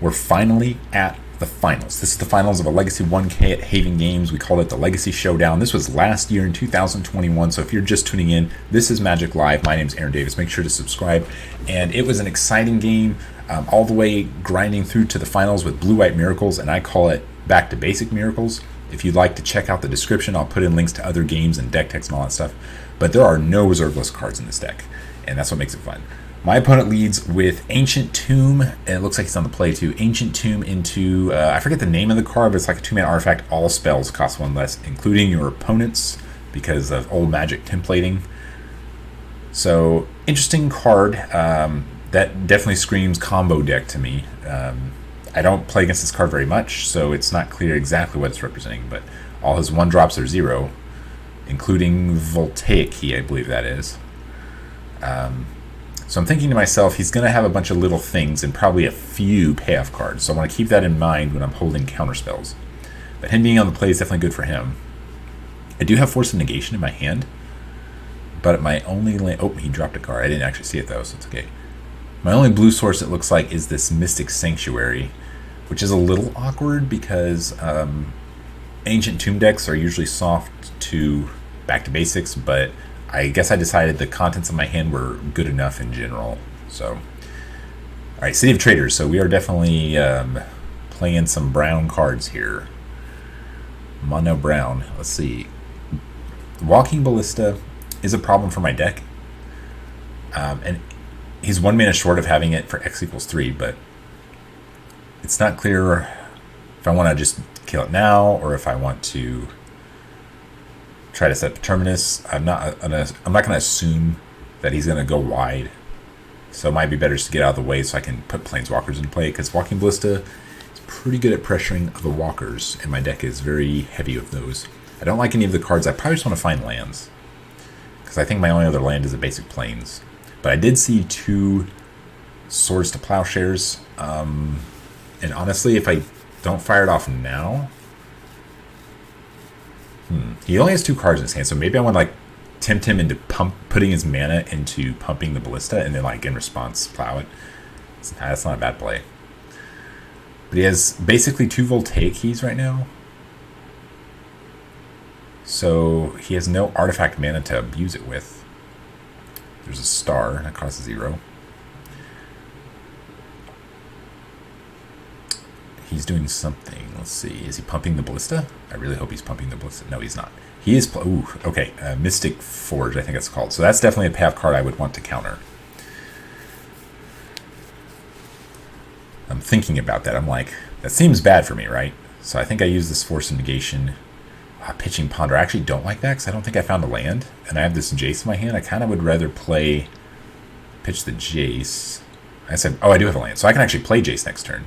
We're finally at the finals. This is the finals of a Legacy 1K at Haven Games. We called it the Legacy Showdown. This was last year in 2021, so if you're just tuning in, this is Magic Live. My name is Aaron Davis. Make sure to subscribe. And it was an exciting game, all the way grinding through to the finals with Blue-White Miracles, and I call it Back to Basic Miracles. If you'd like to check out the description, I'll put in links to other games and deck text and all that stuff. But there are no reserve list cards in this deck, and that's what makes it fun. My opponent leads with Ancient Tomb, and it looks like he's on the play too. Ancient Tomb into, I forget the name of the card, but it's like a 2-mana artifact. All spells cost 1 less, including your opponent's, because of old Magic templating. So, interesting card. That definitely screams combo deck to me. I don't play against this card very much, so it's not clear exactly what it's representing, but all his 1-drops are 0, including Voltaic Key, I believe that is. So I'm thinking to myself, he's going to have a bunch of little things and probably a few payoff cards. So I want to keep that in mind when I'm holding counter spells. But him being on the play is definitely good for him. I do have Force of Negation in my hand, but my only land... Oh, he dropped a card. I didn't actually see it though, so it's okay. My only blue source, it looks like, is this Mystic Sanctuary, which is a little awkward because Ancient Tomb decks are usually soft to back to basics, but I guess I decided the contents of my hand were good enough in general. So, alright, City of Traders. So we are definitely playing some brown cards here. Mono brown. Let's see. Walking Ballista is a problem for my deck. And he's 1 mana short of having it for X equals 3, but it's not clear if I want to just kill it now or if I want to try to set up Terminus. I'm not going to assume that he's going to go wide, so it might be better just to get out of the way so I can put Planeswalkers into play, because Walking Ballista is pretty good at pressuring the walkers, and my deck is very heavy with those. I don't like any of the cards. I probably just want to find lands, because I think my only other land is a basic Plains. But I did see 2 Swords to Plowshares, and honestly, if I don't fire it off now... He only has 2 cards in his hand, so maybe I want to like tempt him into putting his mana into pumping the Ballista, and then like in response plow it. That's not a bad play. But he has basically 2 Voltaic Keys right now, so he has no artifact mana to abuse it with. There's a star that costs 0. He's doing something. Let's see. Is he pumping the Ballista? I really hope he's pumping the Ballista. No, he's not. He is... Ooh, okay. Mystic Forge, I think it's called. So that's definitely a path card I would want to counter. I'm thinking about that. I'm like, that seems bad for me, right? So I think I use this Force of Negation. Pitching Ponder. I actually don't like that because I don't think I found a land. And I have this Jace in my hand. I kind of would rather pitch the Jace. I said, oh, I do have a land. So I can actually play Jace next turn,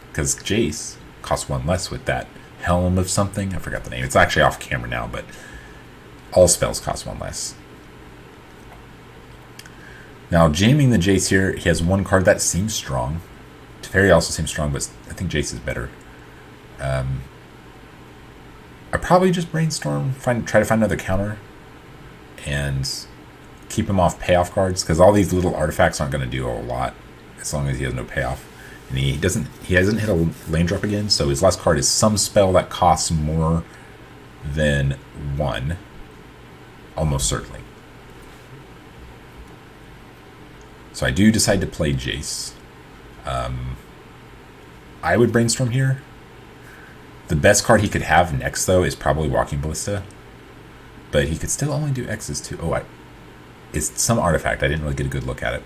because Jace costs 1 less with that Helm of something. I forgot the name. It's actually off camera now, but all spells cost 1 less. Now, jamming the Jace here, he has 1 card that seems strong. Teferi also seems strong, but I think Jace is better. I probably just Brainstorm, try to find another counter, and keep him off payoff cards, because all these little artifacts aren't going to do a lot as long as he has no payoff. And he hasn't hit a lane drop again, so his last card is some spell that costs more than 1, almost certainly. So I do decide to play Jace. I would Brainstorm here. The best card he could have next, though, is probably Walking Ballista, but he could still only do X's too. Oh, it's some artifact. I didn't really get a good look at it.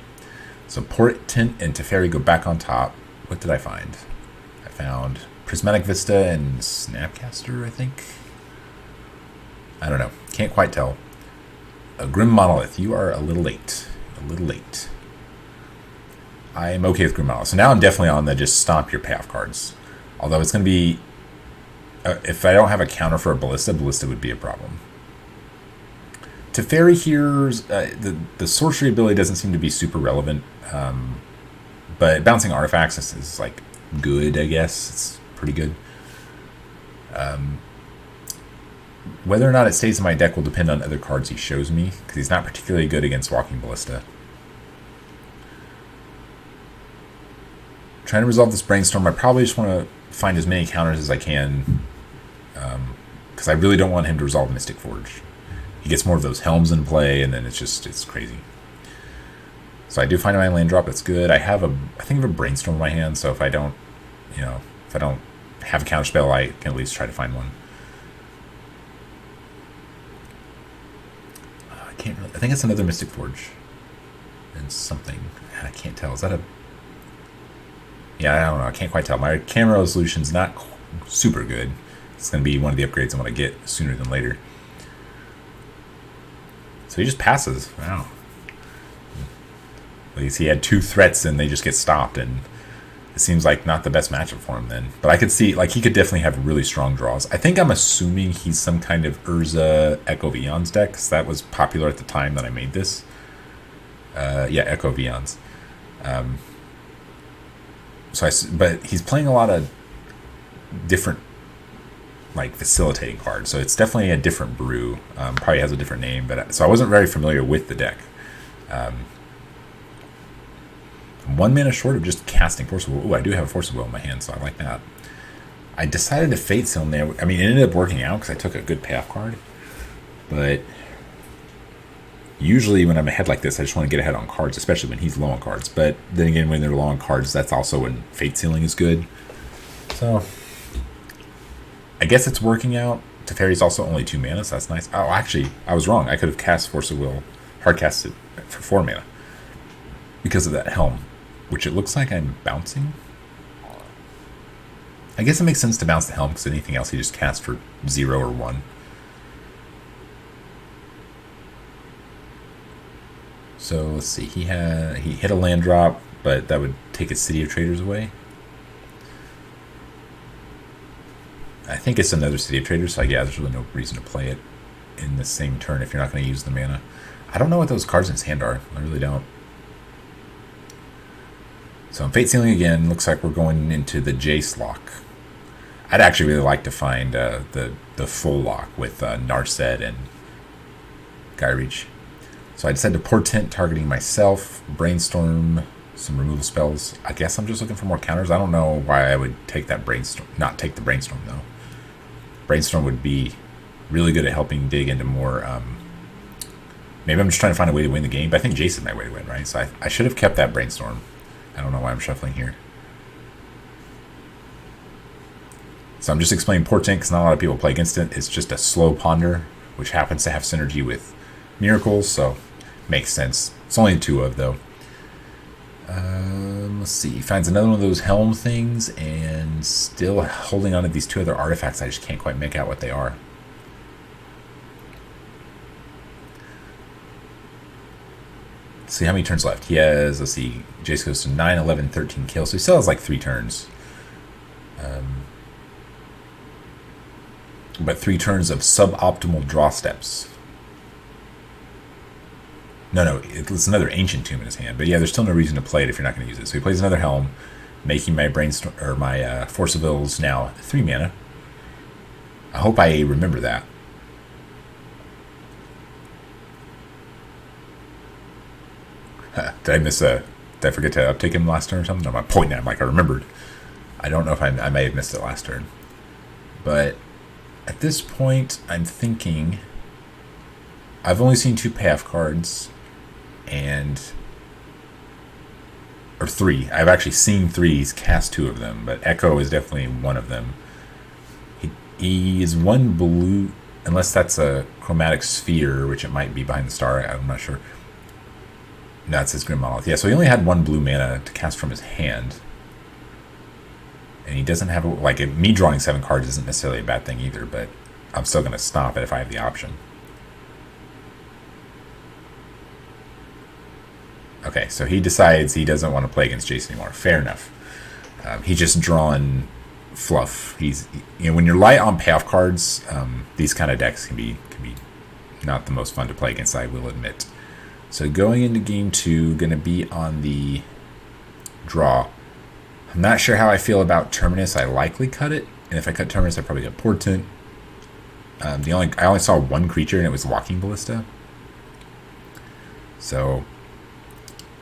So Portent and Teferi go back on top. What did I find? I found Prismatic Vista and Snapcaster, I think. I don't know. Can't quite tell. A Grim Monolith. You are a little late. A little late. I'm okay with Grim Monolith. So now I'm definitely on the just stomp your payoff cards. Although it's going to be... if I don't have a counter for a Ballista would be a problem. Teferi here's... the sorcery ability doesn't seem to be super relevant. But bouncing artifacts is like good, I guess. It's pretty good. Whether or not it stays in my deck will depend on other cards he shows me, because he's not particularly good against Walking Ballista. Trying to resolve this Brainstorm. I probably just want to find as many counters as I can, because I really don't want him to resolve Mystic Forge. He gets more of those Helms in play, and then it's crazy. So I do find my land drop. That's good. I think of a Brainstorm in my hand, so if I don't have a counter spell, I can at least try to find one. I can't really. I think it's another Mystic Forge and something. I can't tell. Is that a? Yeah, I don't know. I can't quite tell. My camera resolution's not super good. It's going to be one of the upgrades I want to get sooner than later. So he just passes. Wow. At least he had 2 threats and they just get stopped, and it seems like not the best matchup for him then. But I could see, like, he could definitely have really strong draws. I think I'm assuming he's some kind of Urza Echo of Eons deck, because that was popular at the time that I made this. Yeah, Echo of Eons. But he's playing a lot of different, like, facilitating cards, so it's definitely a different brew. Probably has a different name, but so I wasn't very familiar with the deck. 1 mana short of just casting Force of Will. Ooh, I do have a Force of Will in my hand, so I like that. I decided to Fate Seal him there. I mean, it ended up working out because I took a good payoff card, but usually when I'm ahead like this, I just want to get ahead on cards, especially when he's low on cards. But then again, when they're low on cards, that's also when Fate Sealing is good. So I guess it's working out. Teferi's also only 2 mana, so that's nice. Oh, actually, I was wrong. I could have cast Force of Will, hard cast it for 4 mana because of that Helm, which it looks like I'm bouncing. I guess it makes sense to bounce the Helm because anything else he just casts for 0 or 1. So let's see. He hit a land drop, but that would take his City of Traders away. I think it's another City of Traders, so yeah, there's really no reason to play it in the same turn if you're not going to use the mana. I don't know what those cards in his hand are. I really don't. So I'm Fate Sealing again. Looks like we're going into the Jace lock. I'd actually really like to find the full lock with Narset and Geier. So I decided to Portent, targeting myself, Brainstorm, some removal spells. I guess I'm just looking for more counters. I don't know why I would take that Brainstorm, not take the Brainstorm though. Brainstorm would be really good at helping dig into more. Maybe I'm just trying to find a way to win the game, but I think Jace is my way to win, right? So I should have kept that Brainstorm. I don't know why I'm shuffling here. So I'm just explaining Portent because not a lot of people play against it. It's just a slow ponder, which happens to have synergy with Miracles, so makes sense. It's only 2 of, though. Let's see. He finds another one of those Helm things and still holding on to these 2 other artifacts. I just can't quite make out what they are. Let's see how many turns left. He has, let's see, Jace goes to 9, 11, 13 kills, so he still has like 3 turns. But 3 turns of suboptimal draw steps. No, it's another Ancient Tomb in his hand. But yeah, there's still no reason to play it if you're not going to use it. So he plays another Helm, making my Brainstorm or my Force of Wills now 3 mana. I hope I remember that. Did I forget to uptake him last turn or something? No, I'm pointing at him like I remembered. I don't know if I may have missed it last turn. But at this point, I'm thinking I've only seen 2 payoff cards. Or 3. I've actually seen 3. He's cast 2 of them, but Echo is definitely one of them. He is 1 blue, unless that's a chromatic sphere, which it might be behind the star. I'm not sure. No, it says Grim Monolith. Yeah, so he only had 1 blue mana to cast from his hand. And he doesn't have, me drawing 7 cards isn't necessarily a bad thing either, but I'm still going to stop it if I have the option. Okay, so he decides he doesn't want to play against Jace anymore. Fair enough. He's just drawing fluff. When you're light on payoff cards, these kind of decks can be not the most fun to play against, I will admit. So going into game 2, going to be on the draw. I'm not sure how I feel about Terminus. I likely cut it, and if I cut Terminus, I probably got Portent. I only saw 1 creature, and it was Walking Ballista. So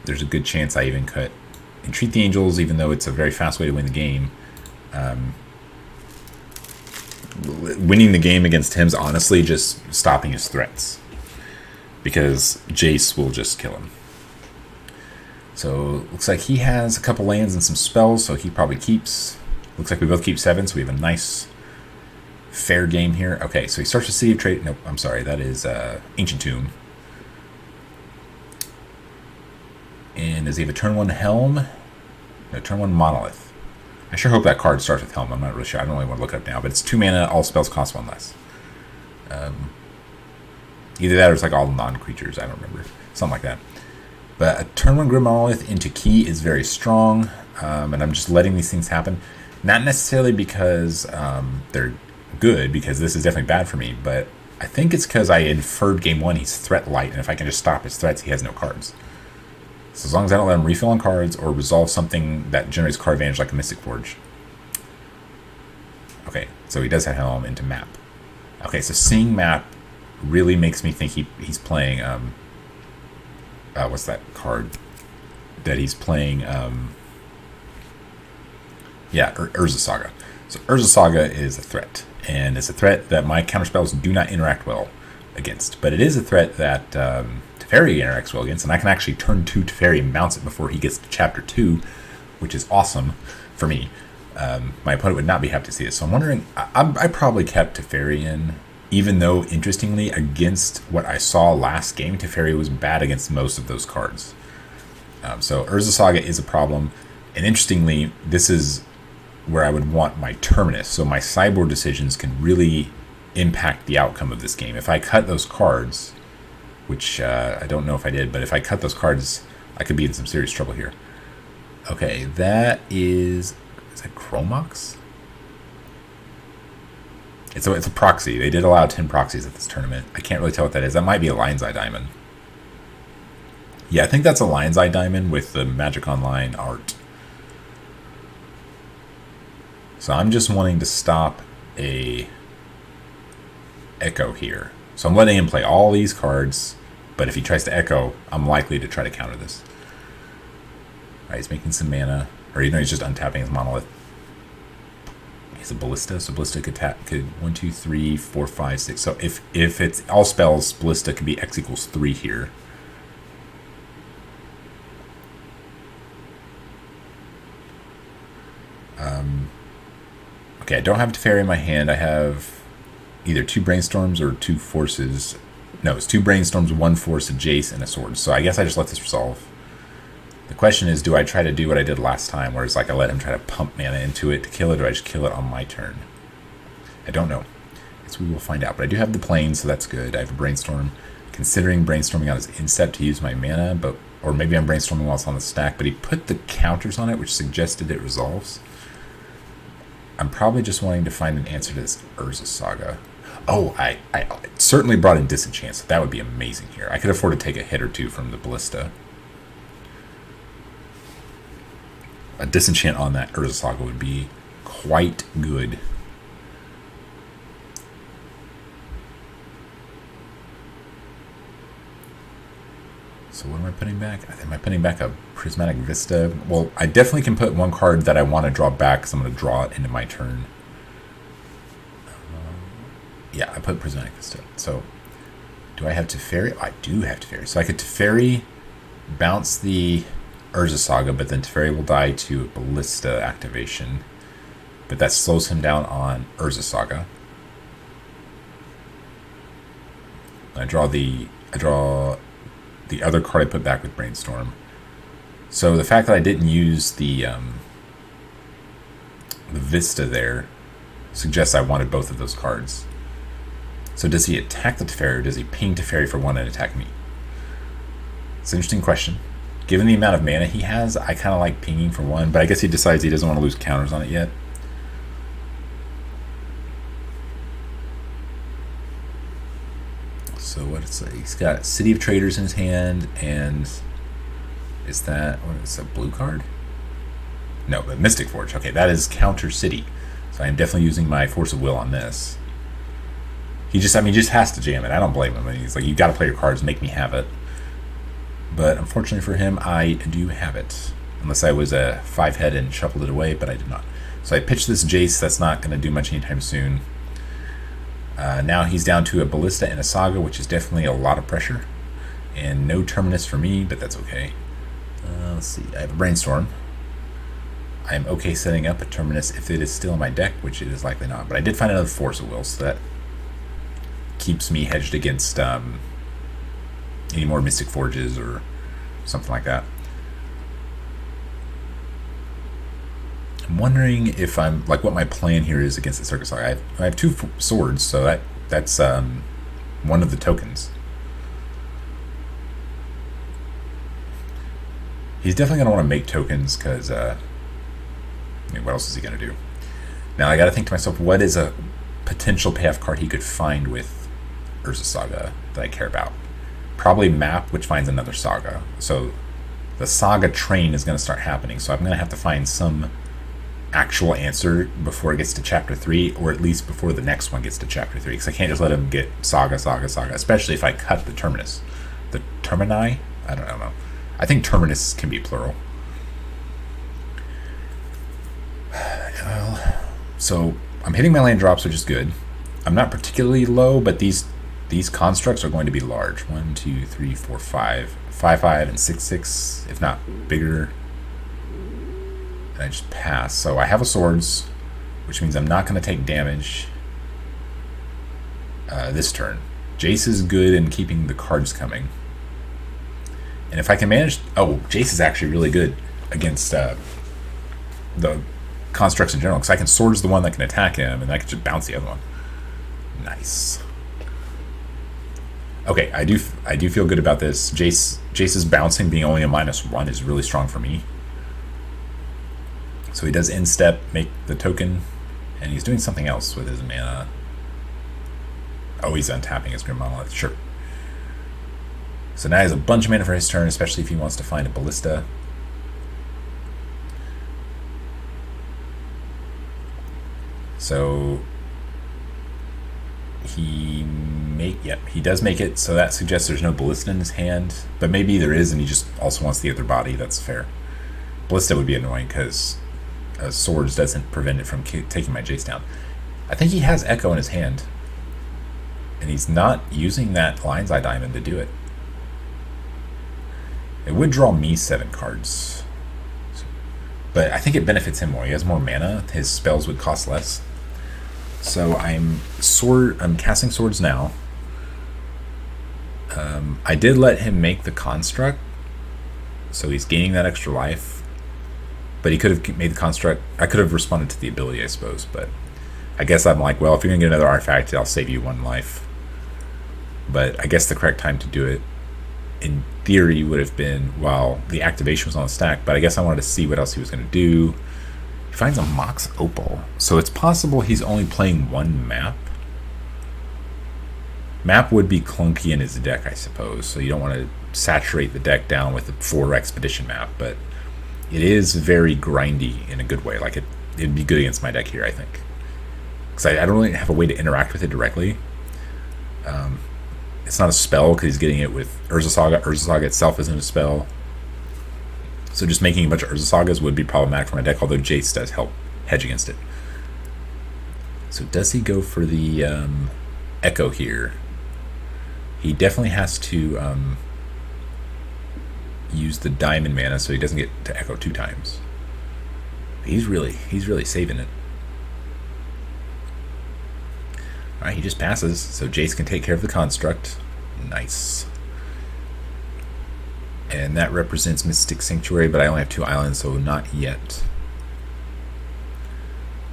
there's a good chance I even cut Entreat the Angels, even though it's a very fast way to win the game. Winning the game against him's honestly just stopping his threats, because Jace will just kill him. So looks like he has a couple lands and some spells, so he probably keeps. Looks like we both keep 7, so we have a nice fair game here. Okay, so he starts with City of Trade. Nope, I'm sorry, that is Ancient Tomb. And does he have a turn 1 Helm? No, turn 1 Monolith. I sure hope that card starts with Helm. I'm not really sure. I don't really want to look it up now, but it's 2 mana, all spells cost 1 less. Either that or it's like all non-creatures. I don't remember. Something like that. But a turn 1 Grim Monolith into Key is very strong, and I'm just letting these things happen. Not necessarily because they're good, because this is definitely bad for me, but I think it's because I inferred game 1 he's threat light, and if I can just stop his threats, he has no cards. So as long as I don't let him refill on cards or resolve something that generates card advantage like a Mystic Forge. Okay, so he does have Helm into Map. Okay, so seeing Map really makes me think he's playing, what's that card that he's playing? Yeah, Urza Saga. So Urza Saga is a threat, and it's a threat that my counterspells do not interact well against. But it is a threat that Teferi interacts well against, and I can actually turn 2 Teferi and bounce it before he gets to Chapter 2, which is awesome for me. My opponent would not be happy to see it. So I'm wondering, I probably kept Teferi in, even though, interestingly, against what I saw last game, Teferi was bad against most of those cards. So Urza Saga is a problem, and interestingly, this is where I would want my Terminus. So my sideboard decisions can really impact the outcome of this game. If I cut those cards, which I don't know if I did, but if I cut those cards, I could be in some serious trouble here. Okay, that is that Chromox? It's a proxy. They did allow 10 proxies at this tournament. I can't really tell what that is. That might be a Lion's Eye Diamond. Yeah, I think that's a Lion's Eye Diamond with the Magic Online art. So I'm just wanting to stop a Echo here. So I'm letting him play all these cards, but if he tries to Echo, I'm likely to try to counter this. Alright, he's making some mana. Or he's just untapping his Monolith. He's a Ballista, so Ballista could 1, 2, 3, 4, 5, 6. So if it's all spells, Ballista could be X equals 3 here. Okay, I don't have Teferi in my hand. I have either 2 Brainstorms or 2 Forces. No, it's 2 Brainstorms, 1 Force, a Jace, and a Sword. So I guess I just let this resolve. The question is, do I try to do what I did last time, where it's like I let him try to pump mana into it to kill it, or I just kill it on my turn? I don't know. I guess we will find out. But I do have the Plains, so that's good. I have a Brainstorm. Considering brainstorming on his instep to use my mana, or maybe I'm brainstorming while it's on the stack, but he put the counters on it, which suggested it resolves. I'm probably just wanting to find an answer to this Urza Saga. Oh, I certainly brought in Disenchant, so that would be amazing here. I could afford to take a hit or 2 from the Ballista. A Disenchant on that Urza Saga would be quite good. So what am I putting back? Am I putting back a Prismatic Vista? Well, I definitely can put one card that I want to draw back, because I'm going to draw it into my turn. Yeah, I put Prismatic Vista. So, do I have Teferi? Oh, I do have Teferi. So I could Teferi, bounce the Urza Saga, but then Teferi will die to a Ballista activation. But that slows him down on Urza Saga. I draw the other card I put back with Brainstorm. So the fact that I didn't use the Vista there suggests I wanted both of those cards. So does he attack the Teferi, or does he ping Teferi for 1 and attack me? It's an interesting question. Given the amount of mana he has, I kind of like pinging for 1, but I guess he decides he doesn't want to lose counters on it yet. So what it's like, he's got City of Traders in his hand, and is that, what is a blue card? No, but Mystic Forge. Okay, that is counter City. So I am definitely using my Force of Will on this. He just has to jam it. I don't blame him. I mean, he's like, you got to play your cards, make me have it. But unfortunately for him, I do have it. Unless I was a 5-head and shuffled it away, but I did not. So I pitched this Jace. That's not going to do much anytime soon. Now he's down to a Ballista and a Saga, which is definitely a lot of pressure. And no Terminus for me, but that's okay. Let's see. I have a Brainstorm. I am okay setting up a Terminus if it is still in my deck, which it is likely not. But I did find another Force of Will, so that keeps me hedged against any more Mystic Forges or something like that. I'm wondering if I'm like what my plan here is against the Circus Saga. I have 2 swords, so that's one of the tokens. He's definitely gonna want to make tokens because I mean, what else is he gonna do? Now I got to think to myself, what is a potential payoff card he could find with Urza Saga that I care about? Probably Map, which finds another Saga. So the Saga train is going to start happening. So I'm going to have to find some actual answer before it gets to Chapter 3, or at least before the next one gets to Chapter 3, because I can't just let him get Saga, especially if I cut the Terminus. The Termini? I don't know. I think Terminus can be plural. So I'm hitting my land drops, which is good. I'm not particularly low, but these constructs are going to be large. 1, 2, 3, 4, 5. 5, 5, and 6, 6, if not bigger. And I just pass. So I have a swords, which means I'm not going to take damage this turn. Jace is good in keeping the cards coming. And if I can manage... Oh, Jace is actually really good against the constructs in general, because I can swords the one that can attack him, and I can just bounce the other one. Nice. Okay, I do feel good about this. Jace's bouncing being only a -1 is really strong for me. So he does end step, make the token, and he's doing something else with his mana. Oh, he's untapping his Grim Monolith, sure. So now he has a bunch of mana for his turn, especially if he wants to find a Ballista. So he does make it, so that suggests there's no Ballista in his hand, but maybe there is and he just also wants the other body. That's fair. Ballista would be annoying because swords doesn't prevent it from taking my Jace down. I think he has Echo in his hand, and he's not using that Lion's Eye Diamond to do it. It would draw me 7 cards, but I think it benefits him more. He has more mana. His spells would cost less. So I'm casting swords now. I did let him make the construct, so he's gaining that extra life. But he could have made the construct. I could have responded to the ability, I suppose. But I guess I'm like, well, if you're gonna get another artifact, I'll save you 1 life. But I guess the correct time to do it, in theory, would have been while the activation was on the stack. But I guess I wanted to see what else he was gonna do. He finds a Mox Opal, so it's possible he's only playing 1 map. Map would be clunky in his deck, I suppose, so you don't want to saturate the deck down with a 4 expedition map, but it is very grindy in a good way. Like it'd be good against my deck here, I think, because I don't really have a way to interact with it directly. It's not a spell because he's getting it with Urza Saga. Urza Saga itself isn't a spell. So just making a bunch of Urza Sagas would be problematic for my deck, although Jace does help hedge against it. So does he go for the Echo here? He definitely has to use the Diamond mana so he doesn't get to Echo 2 times. He's really saving it. Alright, he just passes, so Jace can take care of the construct. Nice. And that represents Mystic Sanctuary, but I only have 2 islands, so not yet.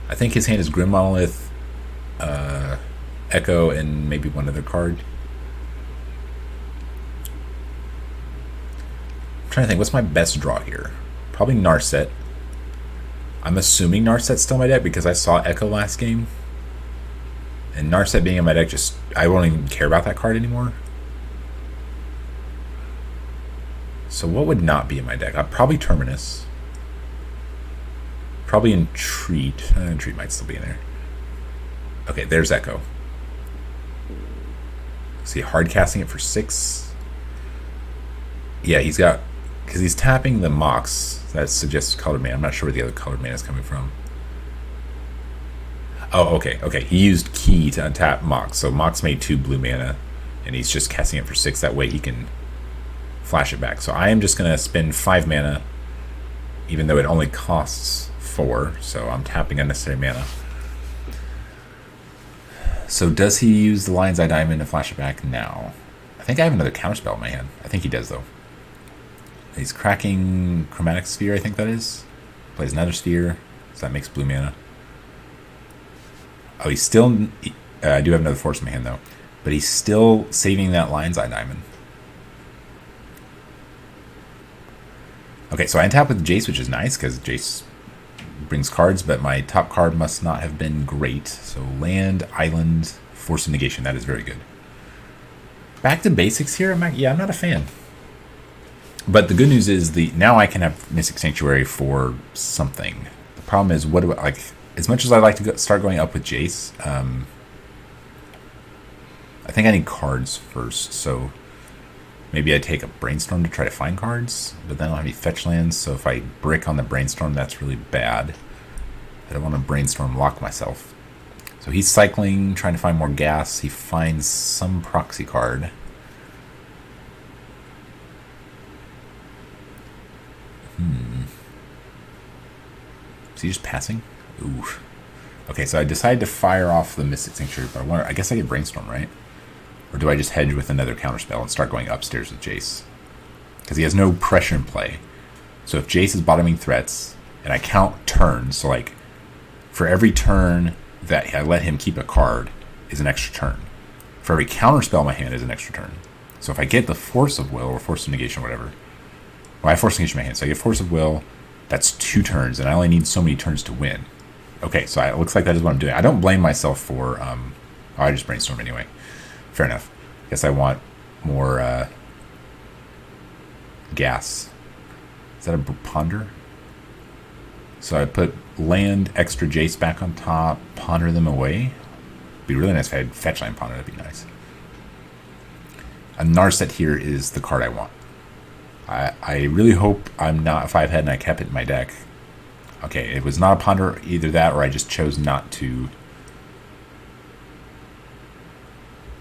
I think his hand is Grim Monolith, Echo, and maybe 1 other card. I'm trying to think, what's my best draw here? Probably Narset. I'm assuming Narset's still in my deck because I saw Echo last game. And Narset being in my deck, I won't even care about that card anymore. So what would not be in my deck? Probably Terminus. Probably Entreat. Entreat might still be in there. Okay, there's Echo. See, hard casting it for 6. Yeah, he's got Because he's tapping the Mox. That suggests colored mana. I'm not sure where the other colored mana is coming from. Oh, okay, okay. He used Key to untap Mox. So Mox made 2 blue mana, and he's just casting it for 6. That way he can flash it back. So I am just going to spend 5 mana, even though it only costs 4. So I'm tapping unnecessary mana. So does he use the Lion's Eye Diamond to flash it back? No. I think I have another counterspell in my hand. I think he does, though. He's cracking Chromatic Sphere, I think that is. Plays another Sphere, so that makes blue mana. Oh, he's still... I do have another Force in my hand, though. But he's still saving that Lion's Eye Diamond. Okay, so I untap with Jace, which is nice, because Jace brings cards, but my top card must not have been great. So land, island, Force of Negation. That is very good. Back to basics here. I'm not a fan. But the good news is now I can have Mystic Sanctuary for something. The problem is, what do I like? As much as I like to start going up with Jace, I think I need cards first. So maybe I take a Brainstorm to try to find cards, but then I don't have any fetch lands. So if I brick on the Brainstorm, that's really bad. I don't want to Brainstorm lock myself. So he's cycling, trying to find more gas. He finds some proxy card. Is he just passing? Ooh. Okay, so I decided to fire off the Mystic Sanctuary, but I guess I get Brainstorm, right? Or do I just hedge with another counterspell and start going upstairs with Jace? Because he has no pressure in play. So if Jace is bottoming threats, and I count turns, so like, for every turn that I let him keep a card is an extra turn. For every counterspell in my hand is an extra turn. So if I get the Force of Will or Force of Negation or whatever, well, I have Force of Negation in my hand, so I get Force of Will, that's 2 turns, and I only need so many turns to win. Okay, so it looks like that is what I'm doing. I don't blame myself for, I just Brainstorm anyway. Fair enough. Guess I want more gas. Is that a Ponder? So I put land, extra Jace back on top, Ponder them away. It'd be really nice if I had Fetch Land Ponder, that'd be nice. A Narset here is the card I want. I really hope I'm not 5-head and I kept it in my deck. Okay, it was not a Ponder, either that or I just chose not to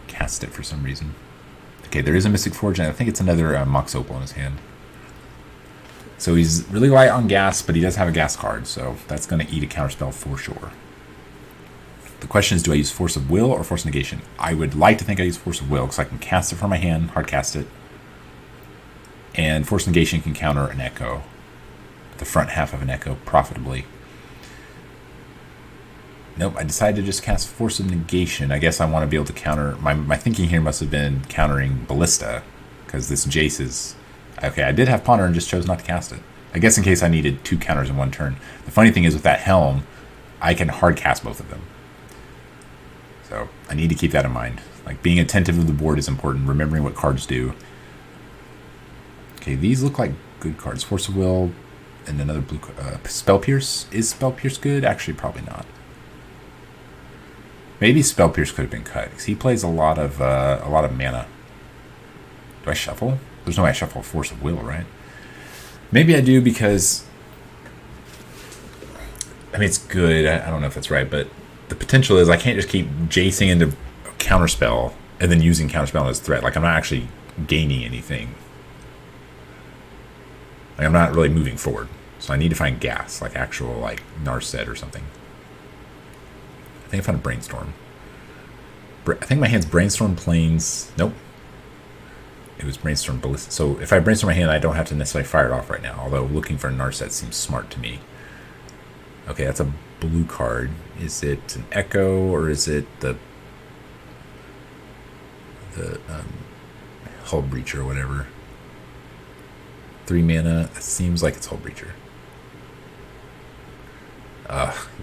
cast it for some reason. Okay, there is a Mystic Forge, and I think it's another Mox Opal in his hand. So he's really light on gas, but he does have a gas card, so that's going to eat a counterspell for sure. The question is, do I use Force of Will or Force of Negation? I would like to think I use Force of Will, because I can cast it from my hand, hard cast it. And Force of Negation can counter an Echo, the front half of an Echo, profitably. Nope, I decided to just cast Force of Negation. I guess I want to be able to counter... My thinking here must have been countering Ballista, because this Jace is... Okay, I did have Ponder and just chose not to cast it. I guess in case I needed 2 counters in one turn. The funny thing is with that Helm, I can hard cast both of them. So I need to keep that in mind. Like, being attentive to the board is important, remembering what cards do. Okay, these look like good cards. Force of Will and another blue... Spell Pierce? Is Spell Pierce good? Actually, probably not. Maybe Spell Pierce could have been cut, because he plays a lot of mana. Do I shuffle? There's no way I shuffle Force of Will, right? Maybe I do, because... I mean, it's good. I don't know if that's right, but the potential is I can't just keep Jacing into Counterspell and then using Counterspell as threat. Like, I'm not actually gaining anything. Like, I'm not really moving forward. So I need to find gas, like actual, like, Narset or something. I think I found a Brainstorm. I think my hand's Brainstorm Plains. Nope. It was Brainstorm Ballista. So if I Brainstorm my hand, I don't have to necessarily fire it off right now. Although looking for a Narset seems smart to me. Okay, that's a blue card. Is it an Echo or is it the Hull Breacher or whatever? 3 mana. It seems like it's Hull Breacher.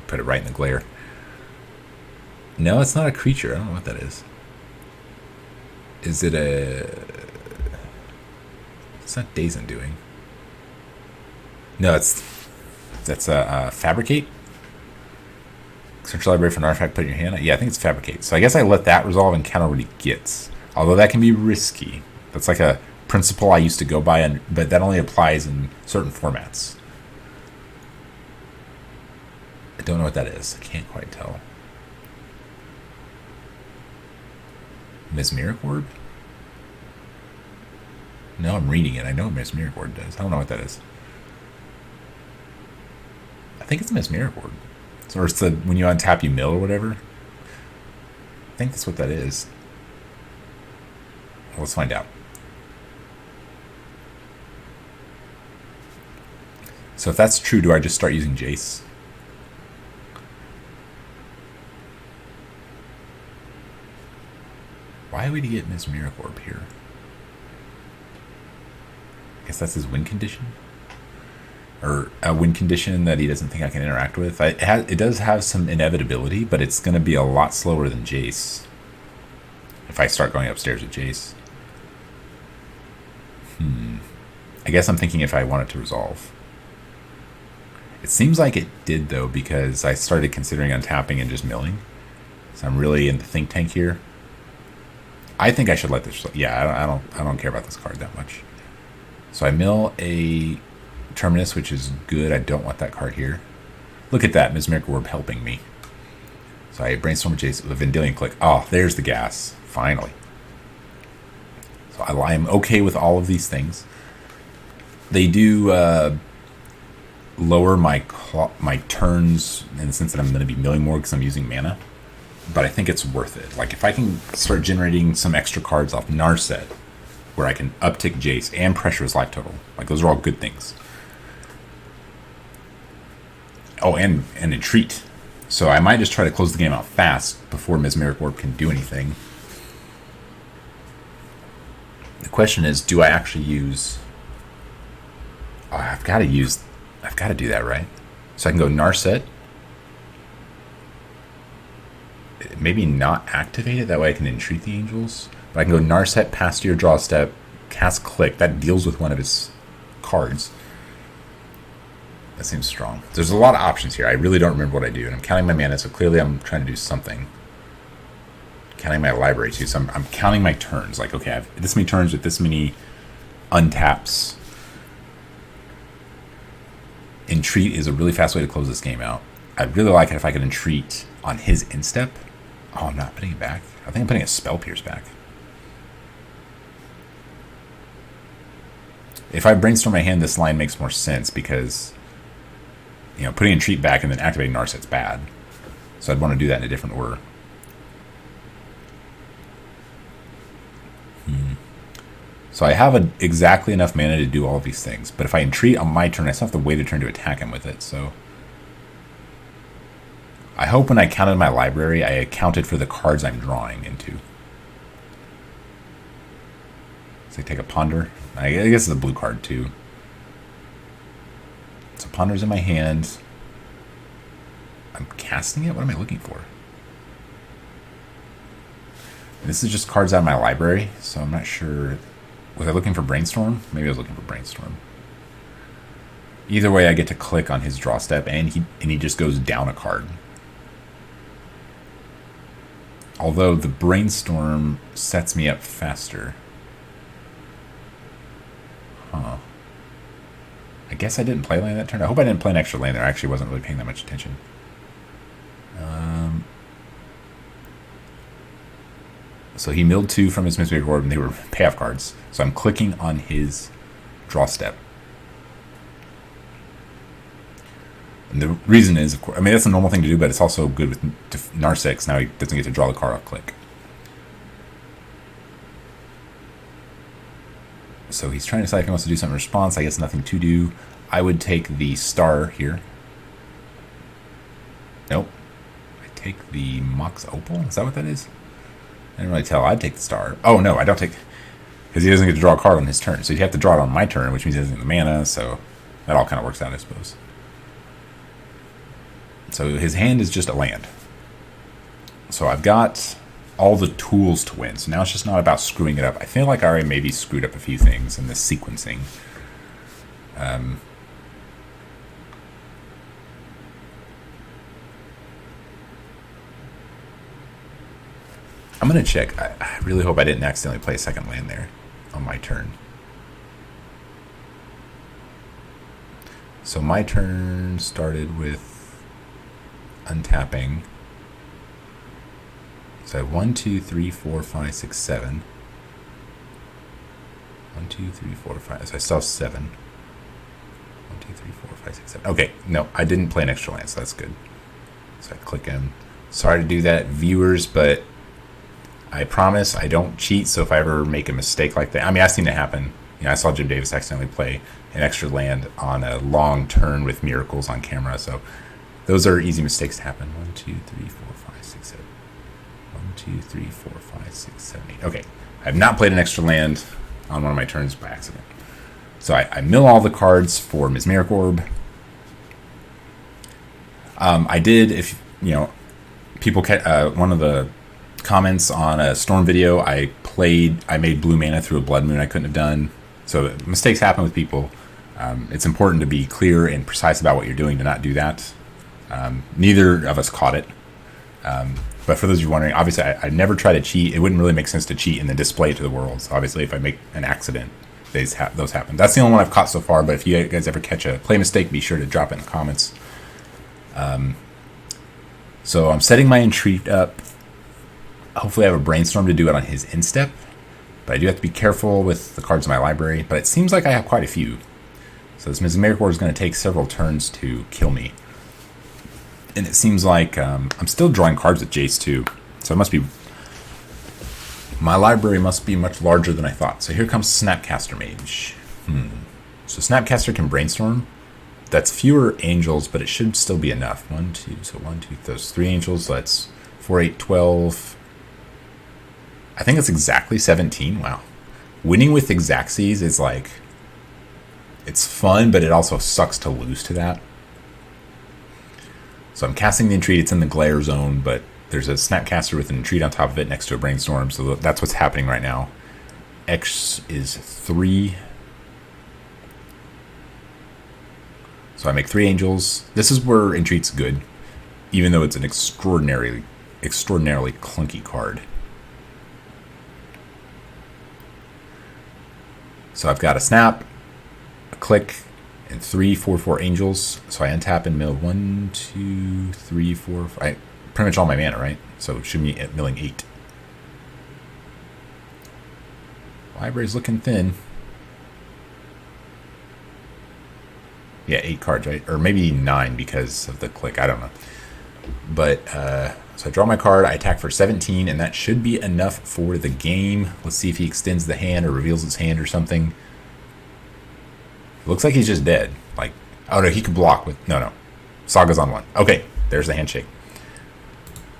Put it right in the glare. No, it's not a creature. I don't know what that is. Is it a... It's not Days Undoing. No, that's a Fabricate. Central Library for an artifact put in your hand. Yeah, I think it's Fabricate. So I guess I let that resolve and counter what he gets. Although that can be risky. That's like a principle I used to go by, but that only applies in certain formats. I don't know what that is. I can't quite tell. Mesmeric Orb? No, I'm reading it. I know what Mesmeric Orb does. I don't know what that is. I think it's a Mesmeric Orb. Or it's the, when you untap, you mill or whatever. I think that's what that is. Well, let's find out. So if that's true, do I just start using Jace? Why would he get Mesmeric Orb here? I guess that's his win condition? Or a win condition that he doesn't think I can interact with. It does have some inevitability, but it's going to be a lot slower than Jace. If I start going upstairs with Jace. I guess I'm thinking if I want it to resolve. It seems like it did, though, because I started considering untapping and just milling. So I'm really in the think tank here. I think I should let this... Yeah, I don't care about this card that much. So I mill a Terminus, which is good. I don't want that card here. Look at that, Mesmeric Orb helping me. So I Brainstorm Jace with a Vendilion Click. Oh, there's the gas. Finally. So I am okay with all of these things. They do lower my turns in the sense that I'm going to be milling more because I'm using mana. But I think it's worth it. Like, if I can start generating some extra cards off Narset, where I can uptick Jace and pressure his life total. Like, those are all good things. Oh, and Entreat. So I might just try to close the game out fast before Mesmeric Orb can do anything. The question is, do I actually use... Oh, I've got to do that, right? So I can go Narset. Maybe not activate it, that way I can Entreat the Angels. But I can go Narset, pass to your draw step, cast Click. That deals with one of his cards. That seems strong. There's a lot of options here. I really don't remember what I do. And I'm counting my mana, so clearly I'm trying to do something. Counting my library, too. So I'm counting my turns. Like, okay, I have this many turns with this many untaps. Entreat is a really fast way to close this game out. I'd really like it if I could Entreat on his instep. Oh, I'm not putting it back. I think I'm putting a Spell Pierce back. If I Brainstorm my hand, this line makes more sense because, you know, putting Entreat back and then activating Narset's bad. So I'd want to do that in a different order. So I have exactly enough mana to do all of these things. But if I Entreat on my turn, I still have to wait a turn to attack him with it. So I hope when I counted my library, I accounted for the cards I'm drawing into. So I take a Ponder. I guess it's a blue card too. So Ponder's in my hand. I'm casting it? What am I looking for? This is just cards out of my library, so I'm not sure. Was I looking for Brainstorm? Maybe I was looking for Brainstorm. Either way, I get to click on his draw step, and he just goes down a card. Although the Brainstorm sets me up faster. Huh. I guess I didn't play land that turn. I hope I didn't play an extra land there. I actually wasn't really paying that much attention. So he milled 2 from his Misty Rainforest, and they were payoff cards. So I'm clicking on his draw step. And the reason is, of course, I mean, that's a normal thing to do, but it's also good with Narset. Now he doesn't get to draw the card off click. So he's trying to decide if he wants to do something in response. I guess nothing to do. I would take the star here. Nope. I take the Mox Opal. Is that what that is? I didn't really tell. I'd take the star. Oh, no, I don't take... Because he doesn't get to draw a card on his turn. So you have to draw it on my turn, which means he doesn't get the mana. So that all kind of works out, I suppose. So his hand is just a land. So I've got all the tools to win. So now it's just not about screwing it up. I feel like I already maybe screwed up a few things in this sequencing. I'm going to check. I really hope I didn't accidentally play a second land there on my turn. So my turn started with untapping. So I have 1, 2, 3, 4, 5, 6, 7. 1, 2, 3, 4, 5. So I still have 7. 1, 2, 3, 4, 5, 6, 7. Okay, no, I didn't play an extra land, so that's good. So I click in. Sorry to do that, viewers, but I promise I don't cheat. So if I ever make a mistake like that, I mean, I've seen it happen. You know, I saw Jim Davis accidentally play an extra land on a long turn with miracles on camera. So those are easy mistakes to happen. 1, 2, 3, 4, 5, 6, 7. 1, 2, 3, 4, 5, 6, 7, 8. Okay, I have not played an extra land on one of my turns by accident. So I mill all the cards for Mesmeric Orb. I did, if you know, people one of the comments on a Storm video, I made blue mana through a Blood Moon I couldn't have done. So mistakes happen with people. It's important to be clear and precise about what you're doing to not do that. Neither of us caught it. But for those of you wondering, obviously I never try to cheat. It wouldn't really make sense to cheat and then display it to the world. So obviously if I make an accident, those happen. That's the only one I've caught so far, but if you guys ever catch a play mistake, be sure to drop it in the comments. So I'm setting my Entreat up. Hopefully I have a Brainstorm to do it on his instep, but I do have to be careful with the cards in my library, but it seems like I have quite a few. So this Mesmeric Orb is going to take several turns to kill me. And it seems like I'm still drawing cards with Jace too, so it must be... My library must be much larger than I thought. So here comes Snapcaster Mage. So Snapcaster can Brainstorm. That's fewer angels, but it should still be enough. 1, 2, so 1, 2, those 3 angels. So that's 4, 8, 12. I think it's exactly 17. Wow. Winning with Xaxes is like... It's fun, but it also sucks to lose to that. So I'm casting the Entreat. It's in the glare zone, but there's a Snapcaster with an Entreat on top of it next to a Brainstorm, so that's what's happening right now. X is 3. So I make 3 angels. This is where Entreat's good, even though it's an extraordinarily clunky card. So I've got a Snap, a Click, and 3, 4, 4 angels. So I untap and mill 1, 2, 3, 4, 5. Pretty much all my mana, right? So it should be at milling 8. Library's looking thin. Yeah, 8 cards, right? Or maybe 9 because of the click. I don't know. But, so I draw my card. I attack for 17, and that should be enough for the game. Let's see if he extends the hand or reveals his hand or something. It looks like he's just dead. Like, oh no, he can block with... No. Saga's on 1. Okay, there's the handshake.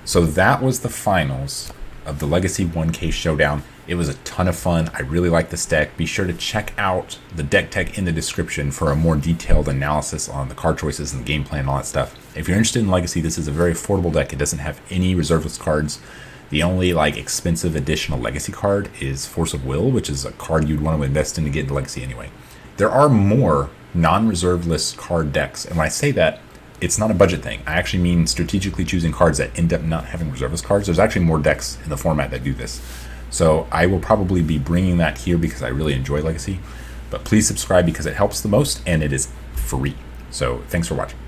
So that was the finals of the Legacy 1K Showdown. It was a ton of fun. I really like this deck. Be sure to check out the deck tech in the description for a more detailed analysis on the card choices and the game plan and all that stuff. If you're interested in Legacy, this is a very affordable deck. It doesn't have any reserveless cards. The only expensive additional Legacy card is Force of Will, which is a card you'd want to invest in to get into Legacy anyway. There are more non-reserve list card decks, and when I say that, it's not a budget thing. I actually mean strategically choosing cards that end up not having reserveless cards. There's actually more decks in the format that do this. So I will probably be bringing that here because I really enjoy Legacy. But please subscribe because it helps the most and it is free. So thanks for watching.